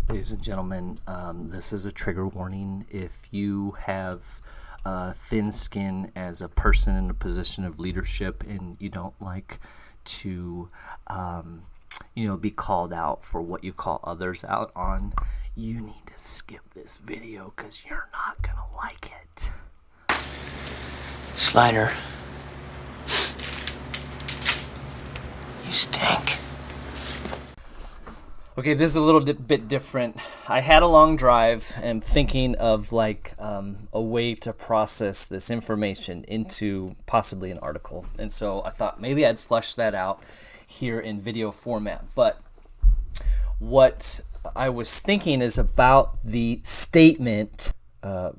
Ladies and gentlemen, this is a trigger warning. If you have thin skin as a person in a position of leadership and you don't like to, be called out for what you call others out on, you need to skip this video because you're not going to like it. Slider. You stink. Okay, this is a little bit different. I had a long drive and thinking of a way to process this information into possibly an article. And so I thought maybe I'd flush that out here in video format. But what I was thinking is about the statement, I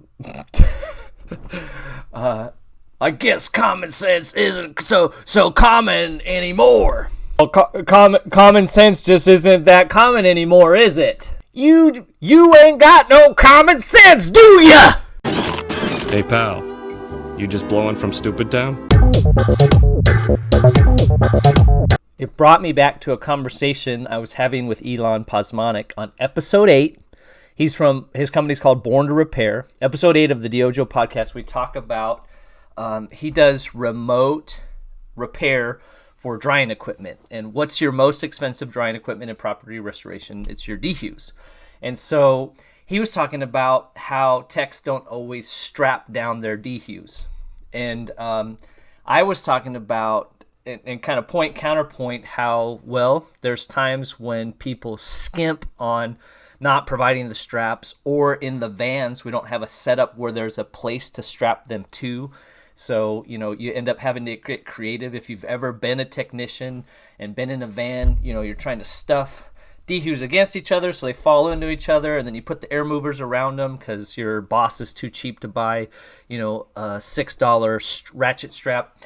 guess common sense isn't so common anymore. Well, common sense just isn't that common anymore, is it? You ain't got no common sense, do ya? Hey pal, you just blowing from Stupid Town? It brought me back to a conversation I was having with Elon Posmonic on episode 8. His company's called Born to Repair. Episode 8 of the DYOJO Podcast, we talk about, he does remote repair for drying equipment. And what's your most expensive drying equipment in property restoration? It's your defuse. And so he was talking about how techs don't always strap down their defuse. And I was talking about, and kind of counterpoint how, well, there's times when people skimp on not providing the straps, or in the vans, we don't have a setup where there's a place to strap them to. So, you end up having to get creative. If you've ever been a technician and been in a van, you're trying to stuff defuse against each other so they fall into each other, and then you put the air movers around them because your boss is too cheap to buy, a $6 ratchet strap.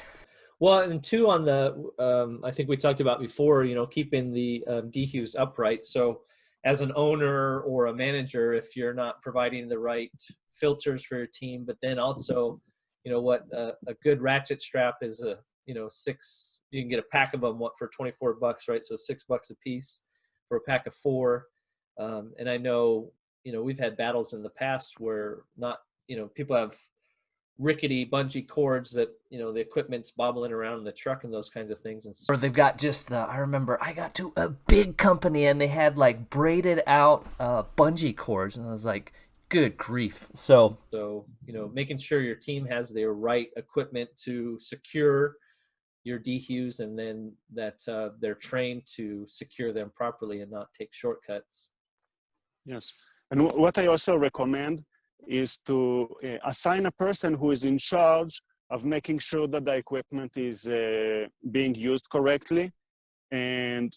Well, and two, on the, I think we talked about before, keeping the defuse upright. So as an owner or a manager, if you're not providing the right filters for your team, but then also, a good ratchet strap is six, you can get a pack of them for $24, right? So $6 a piece for a pack of 4. And I know, we've had battles in the past where people have rickety bungee cords that, the equipment's bobbling around in the truck and those kinds of things. And or they've got I remember I got to a big company and they had braided out bungee cords, and I was like, good grief. So, making sure your team has their right equipment to secure your defuse, and then that they're trained to secure them properly and not take shortcuts. Yes. And what I also recommend is to assign a person who is in charge of making sure that the equipment is being used correctly. And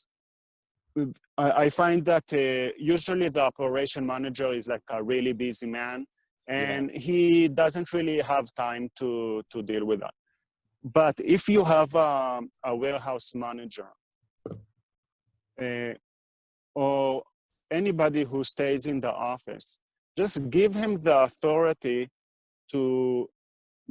I find that usually the operation manager is a really busy man, and he doesn't really have time to deal with that. But if you have a warehouse manager or anybody who stays in the office, just give him the authority to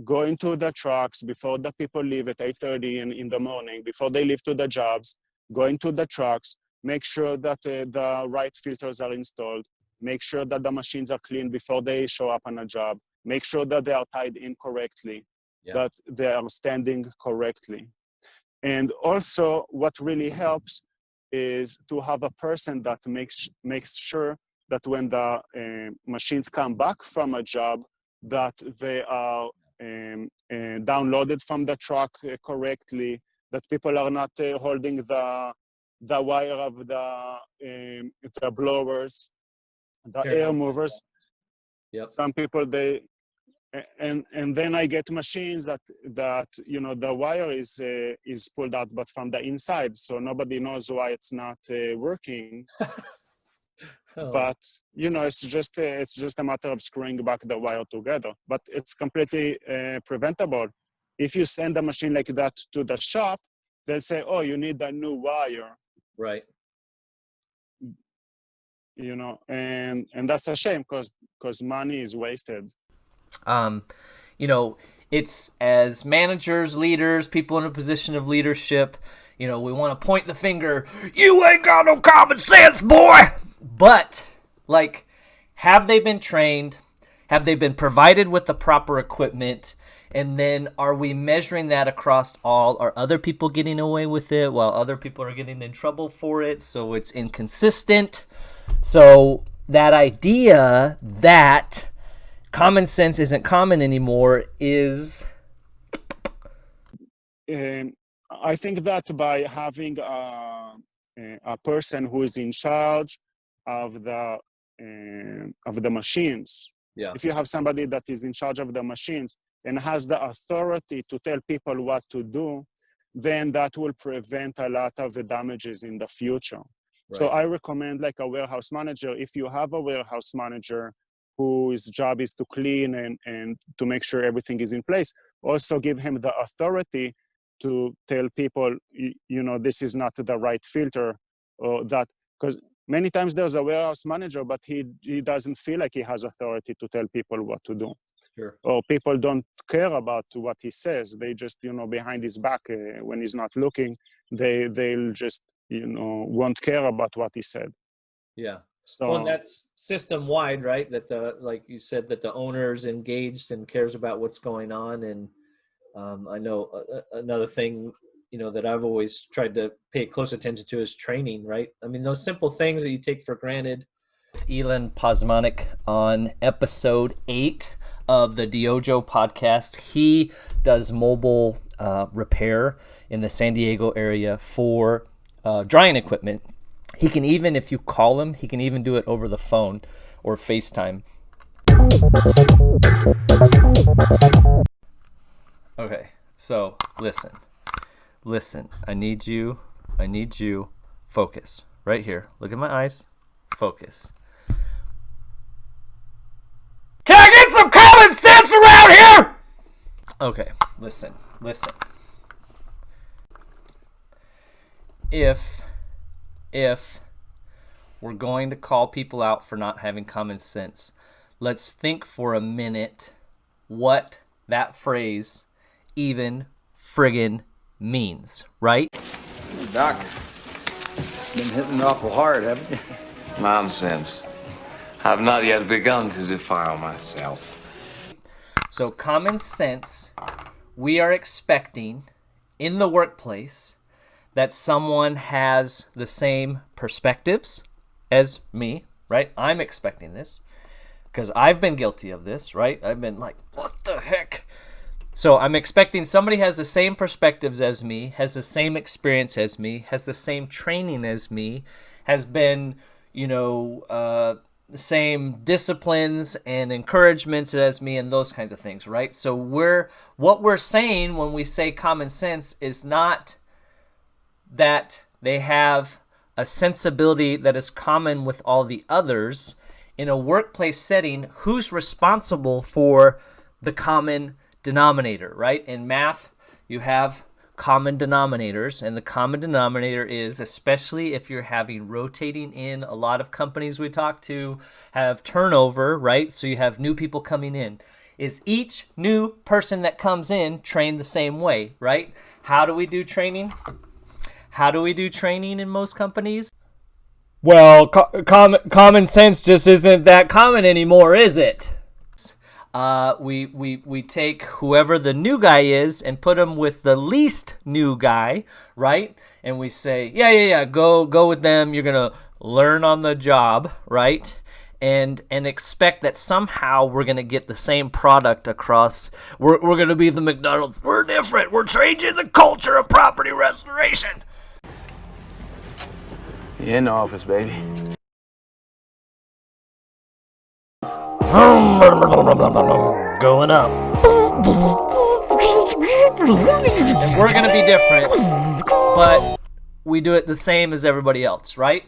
go into the trucks before the people leave at 8:30 in the morning, before they leave to the jobs, go into the trucks, make sure that the right filters are installed, make sure that the machines are clean before they show up on a job, make sure that they are tied in correctly, that they are standing correctly. And also what really helps is to have a person that makes sure that when the machines come back from a job, that they are downloaded from the truck correctly, that people are not holding the wire of the blowers, the air movers. Yep. Some people, and then I get machines that the wire is pulled out, but from the inside, so nobody knows why it's not working. But it's just a matter of screwing back the wire together. But it's completely preventable. If you send a machine like that to the shop, they'll say, "Oh, you need a new wire." Right. And that's a shame because money is wasted. It's as managers, leaders, people in a position of leadership, we want to point the finger, you ain't got no common sense, boy. But Like, have they been trained? Have they been provided with the proper equipment? And then are we measuring that across all? Are other people getting away with it while other people are getting in trouble for it? So it's inconsistent. So that idea that common sense isn't common anymore is... I think that by having a person who is in charge of the machines, if you have somebody that is in charge of the machines and has the authority to tell people what to do, then that will prevent a lot of the damages in the future. Right. So I recommend like a warehouse manager. If you have a warehouse manager whose job is to clean and to make sure everything is in place, also give him the authority to tell people, this is not the right filter, or that, because many times there's a warehouse manager, but he doesn't feel like he has authority to tell people what to do. Sure. Or people don't care about what he says. They just, behind his back, when he's not looking, they'll just, won't care about what he said. Yeah. So, well, and that's system wide, right? That like you said, that the owner's engaged and cares about what's going on. And I know another thing, that I've always tried to pay close attention to is training, right? I mean, those simple things that you take for granted. Elon Posmonic on episode 8 of the DYOJO podcast. He does mobile repair in the San Diego area for drying equipment. He can even, if you call him, he can even do it over the phone or FaceTime. Okay, so listen, I need you, focus, right here. Look at my eyes, focus. Can I get some common sense around here? Okay, listen. If we're going to call people out for not having common sense, let's think for a minute what that phrase even friggin' means, right? Doc, been hitting awful hard, haven't you? Nonsense. I've not yet begun to defile myself. So common sense, we are expecting in the workplace that someone has the same perspectives as me, right? I'm expecting this because I've been guilty of this, right? I've been like, what the heck? So I'm expecting somebody has the same perspectives as me, has the same experience as me, has the same training as me, has been, the same disciplines and encouragements as me, and those kinds of things, right? So what we're saying when we say common sense is not that they have a sensibility that is common with all the others. In a workplace setting, who's responsible for the common denominator, right? In math, you have common denominators, and the common denominator is, especially if you're having rotating in, a lot of companies we talk to have turnover, right? So you have new people coming in. Is each new person that comes in trained the same way, right? How do we do training? How do we do training in most companies? Well, common sense just isn't that common anymore, is it? We take whoever the new guy is and put him with the least new guy, right? And we say, yeah, go with them. You're gonna learn on the job, right? And expect that somehow we're gonna get the same product across. We're gonna be the McDonald's. We're different. We're changing the culture of property restoration. In the office, baby. Going up. And we're going to be different, but we do it the same as everybody else, right?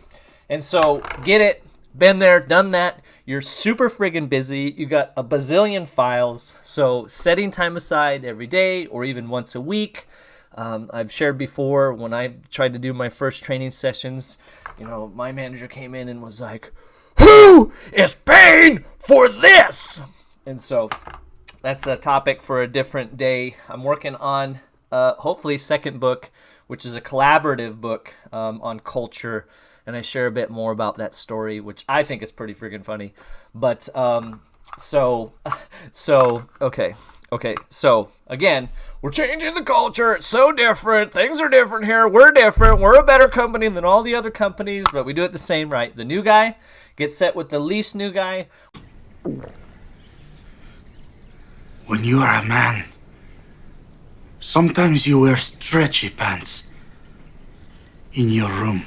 And so, get it, been there, done that. You're super friggin' busy. You got a bazillion files. So, setting time aside every day or even once a week. I've shared before when I tried to do my first training sessions, my manager came in and was like, who is paying for this? And so that's a topic for a different day. I'm working on hopefully second book, which is a collaborative book on culture and I share a bit more about that story, which I think is pretty freaking funny. But Okay, so again, we're changing the culture. It's so different. Things are different here. We're different. We're a better company than all the other companies, but we do it the same, right? The new guy gets set with the least new guy. When you are a man, sometimes you wear stretchy pants in your room.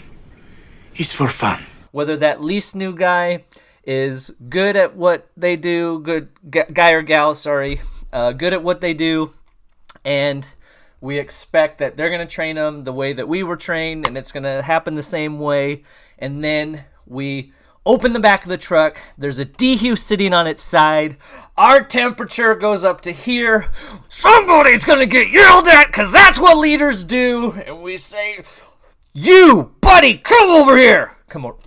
It's for fun. Whether that least new guy is good at what they do, good guy or gal, good at what they do, and we expect that they're going to train them the way that we were trained, and it's going to happen the same way, and then we open the back of the truck, there's a DHU sitting on its side, our temperature goes up to here, somebody's going to get yelled at because that's what leaders do, and we say, you, buddy, come over here. Come over.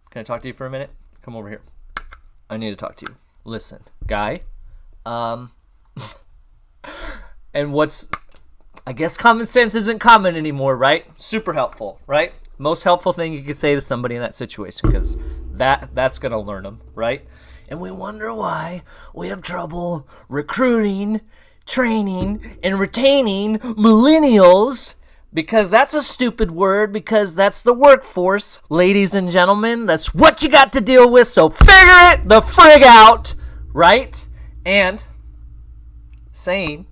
Can I talk to you for a minute? Come over here. I need to talk to you. Listen, guy. And I guess common sense isn't common anymore, right? Super helpful, right? Most helpful thing you could say to somebody in that situation, because that's going to learn them, right? And we wonder why we have trouble recruiting, training, and retaining millennials, because that's a stupid word, because that's the workforce, ladies and gentlemen. That's what you got to deal with, so figure it the frig out, right? And saying,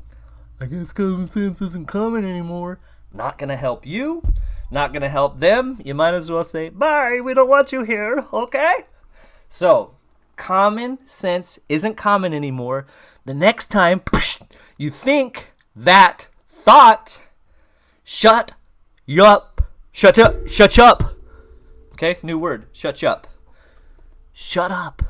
I guess common sense isn't common anymore, not going to help you, not going to help them. You might as well say, bye, we don't want you here, okay? So, common sense isn't common anymore. The next time you think that thought, shut up. Okay, new word, shut up. Shut up.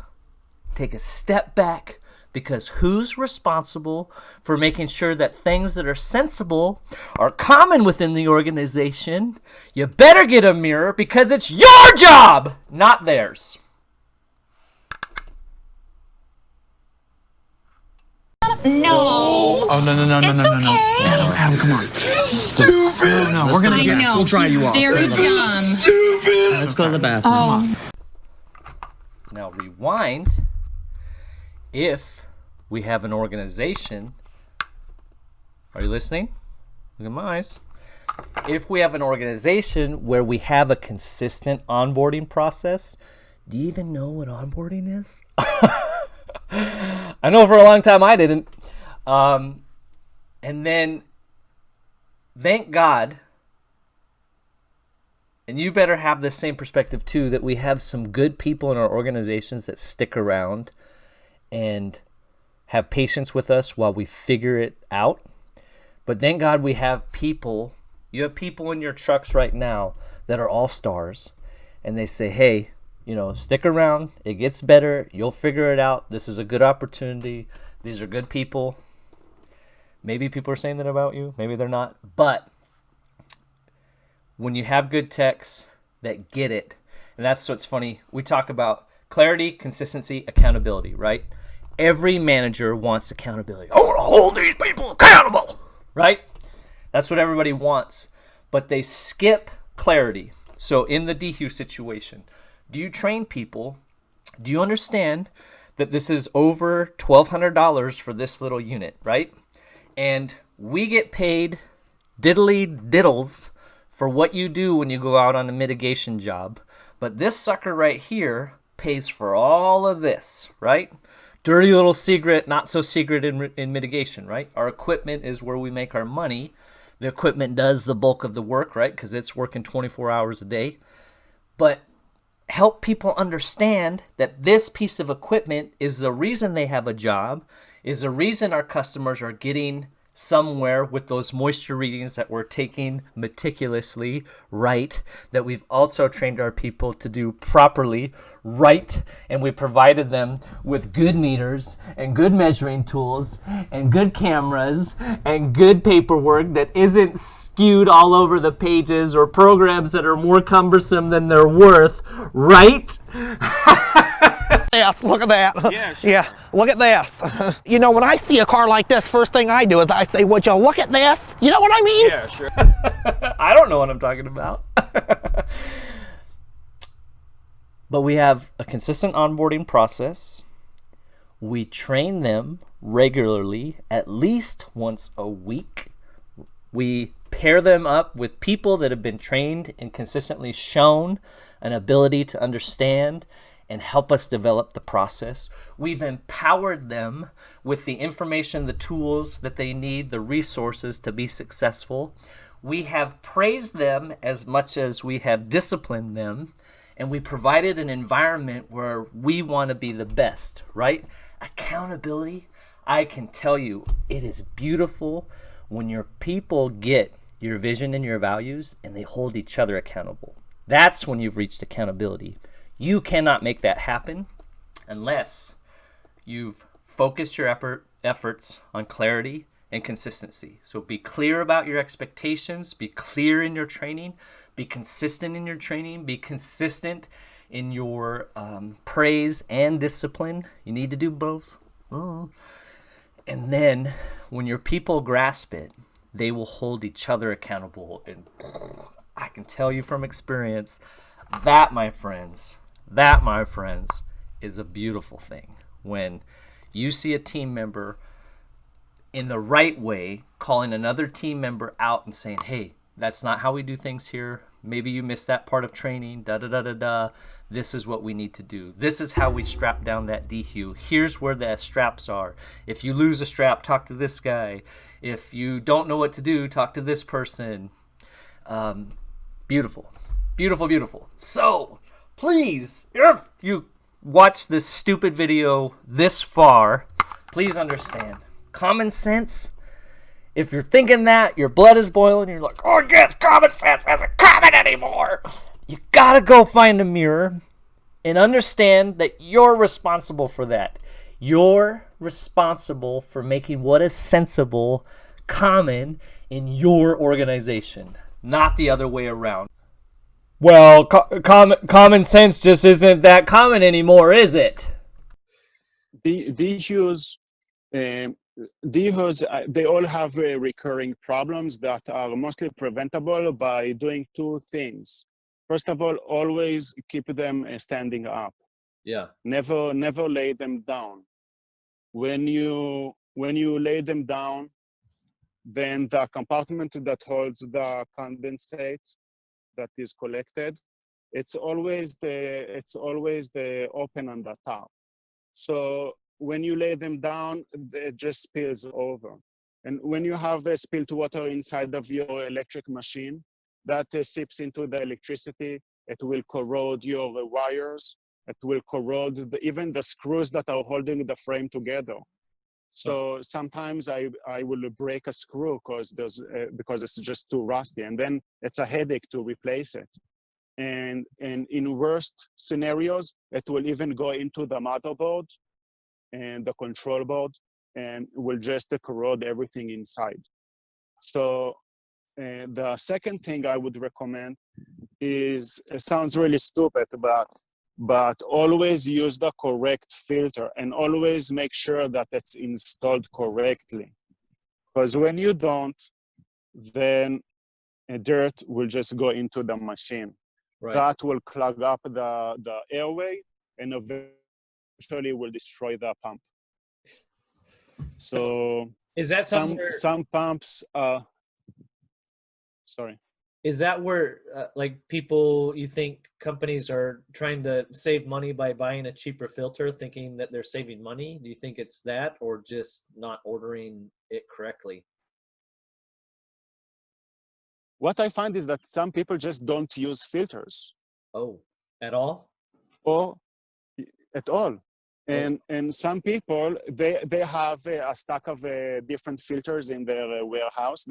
Take a step back, because who's responsible for making sure that things that are sensible are common within the organization? You better get a mirror, because it's your job, not theirs. No. Oh, no. It's okay. Adam, come on. Stupid. No, we're going to get know. We'll try you off. Very dumb. Stupid. Let's go to the bathroom. Oh. Now rewind. If we have an organization, are you listening? Look at my eyes. If we have an organization where we have a consistent onboarding process, do you even know what onboarding is? I know for a long time I didn't. And then, thank God, and you better have the same perspective too, that we have some good people in our organizations that stick around and have patience with us while we figure it out. But thank God we have people. You have people in your trucks right now that are all stars, and they say, hey, stick around. It gets better. You'll figure it out. This is a good opportunity. These are good people. Maybe people are saying that about you. Maybe they're not. But when you have good techs that get it, and that's what's funny. We talk about clarity, consistency, accountability, right? Every manager wants accountability. I want to hold these people accountable, right? That's what everybody wants. But they skip clarity. So in the DHU situation, do you train people? Do you understand that this is over $1,200 for this little unit, right? And we get paid diddly diddles for what you do when you go out on a mitigation job. But this sucker right here pays for all of this, right? Dirty little secret, not so secret in mitigation, right? Our equipment is where we make our money. The equipment does the bulk of the work, right? Because it's working 24 hours a day. But help people understand that this piece of equipment is the reason they have a job, is the reason our customers are getting somewhere with those moisture readings that we're taking meticulously right, that we've also trained our people to do properly right, and we provided them with good meters and good measuring tools and good cameras and good paperwork that isn't skewed all over the pages or programs that are more cumbersome than they're worth, right? Look at that. Yeah, sure. Yeah, look at this. When I see a car like this, first thing I do is I say, would you look at this? You know what I mean? Yeah, sure. I don't know what I'm talking about. But we have a consistent onboarding process. We train them regularly, at least once a week. We pair them up with people that have been trained and consistently shown an ability to understand and help us develop the process. We've empowered them with the information, the tools that they need, the resources to be successful. We have praised them as much as we have disciplined them, and we provided an environment where we want to be the best, right? Accountability, I can tell you, it is beautiful when your people get your vision and your values and they hold each other accountable. That's when you've reached accountability. You cannot make that happen unless you've focused your efforts on clarity and consistency. So be clear about your expectations, be clear in your training, be consistent in your training, be consistent in your praise and discipline. You need to do both. And then when your people grasp it, they will hold each other accountable. And I can tell you from experience, that, my friends, is a beautiful thing. When you see a team member in the right way calling another team member out and saying, hey, that's not how we do things here. Maybe you missed that part of training, This is what we need to do. This is how we strap down that DHU. Here's where the straps are. If you lose a strap, talk to this guy. If you don't know what to do, talk to this person. Beautiful. Beautiful, beautiful. So, please, if you watch this stupid video this far, please understand. Common sense, if you're thinking that, your blood is boiling, you're like, oh yes, common sense isn't common anymore. You gotta go find a mirror and understand that you're responsible for that. You're responsible for making what is sensible common in your organization, not the other way around. Well, common sense just isn't that common anymore, is it? DHUs, they all have recurring problems that are mostly preventable by doing two things. First of all, always keep them standing up. Yeah. Never lay them down. When you lay them down, then the compartment that holds the condensate that is collected, it's always the open on the top. So when you lay them down, it just spills over. And when you have spilled water inside of your electric machine, that seeps into the electricity. It will corrode your wires. It will corrode even the screws that are holding the frame together. So sometimes I will break a screw because it's just too rusty, and then it's a headache to replace it. And in worst scenarios, it will even go into the motherboard and the control board, and will just corrode everything inside. So the second thing I would recommend is, it sounds really stupid, but always use the correct filter and always make sure that it's installed correctly. Because when you don't, then dirt will just go into the machine. Right. That will clog up the airway and eventually will destroy the pump. So is that something some pumps sorry. Is that where like people, you think companies are trying to save money by buying a cheaper filter, thinking that they're saving money? Do you think it's that, or just not ordering it correctly? What I find is that some people just don't use filters. Oh, at all? Or at all. And some people, they have a stack of different filters in their warehouse.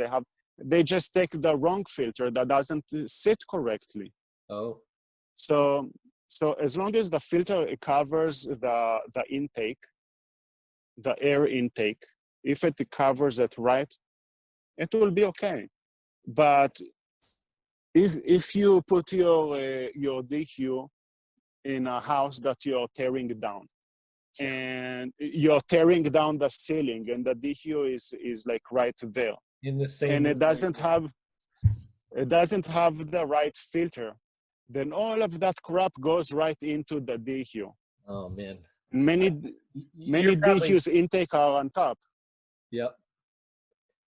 They just take the wrong filter that doesn't sit correctly. Oh. So as long as the filter covers the intake, the air intake, if it covers it right, it will be okay. But if you put your DHU in a house that you're tearing down, and you're tearing down the ceiling, and the DHU is like right there, in the same, and it doesn't have it doesn't have the right filter, then all of that crap goes right into the DQ. Oh man. Many DQs intake are on top. Yep.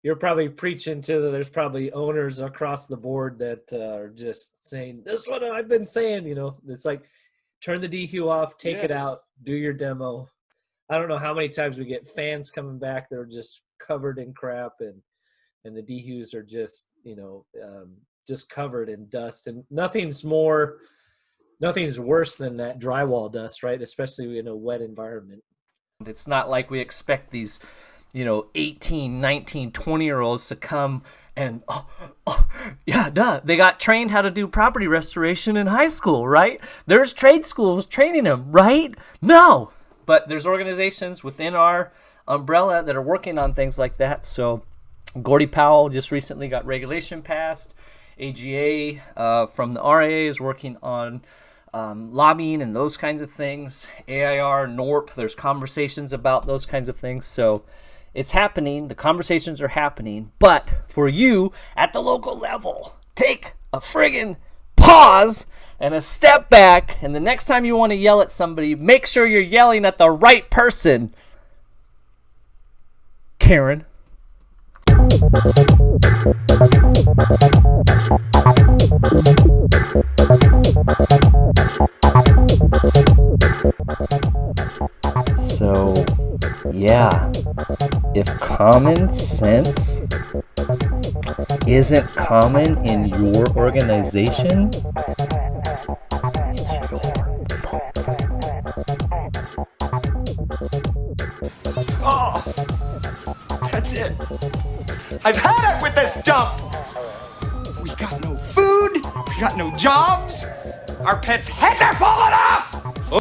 You're probably preaching to there's probably owners across the board that are just saying, this is what I've been saying, you know. It's like, turn the DQ off, take it out, do your demo. I don't know how many times we get fans coming back that are just covered in crap, and the DQs are just, you know, just covered in dust. And nothing's worse than that drywall dust, right? Especially in a wet environment. It's not like we expect these, you know, 18, 19, 20-year-olds to come and, yeah, duh. They got trained how to do property restoration in high school, right? There's trade schools training them, right? No. But there's organizations within our umbrella that are working on things like that. So Gordie Powell just recently got regulation passed. AGA from the RIA is working on lobbying and those kinds of things. AIR, NORP, there's conversations about those kinds of things. So it's happening. The conversations are happening. But for you at the local level, take a friggin' pause and a step back. And the next time you want to yell at somebody, make sure you're yelling at the right person. Karen. So, yeah, if common sense isn't common in your organization, it's your fault. Oh, that's it. I've had it with this dump. We got no food. We got no jobs. Our pets' heads are falling off. Oh.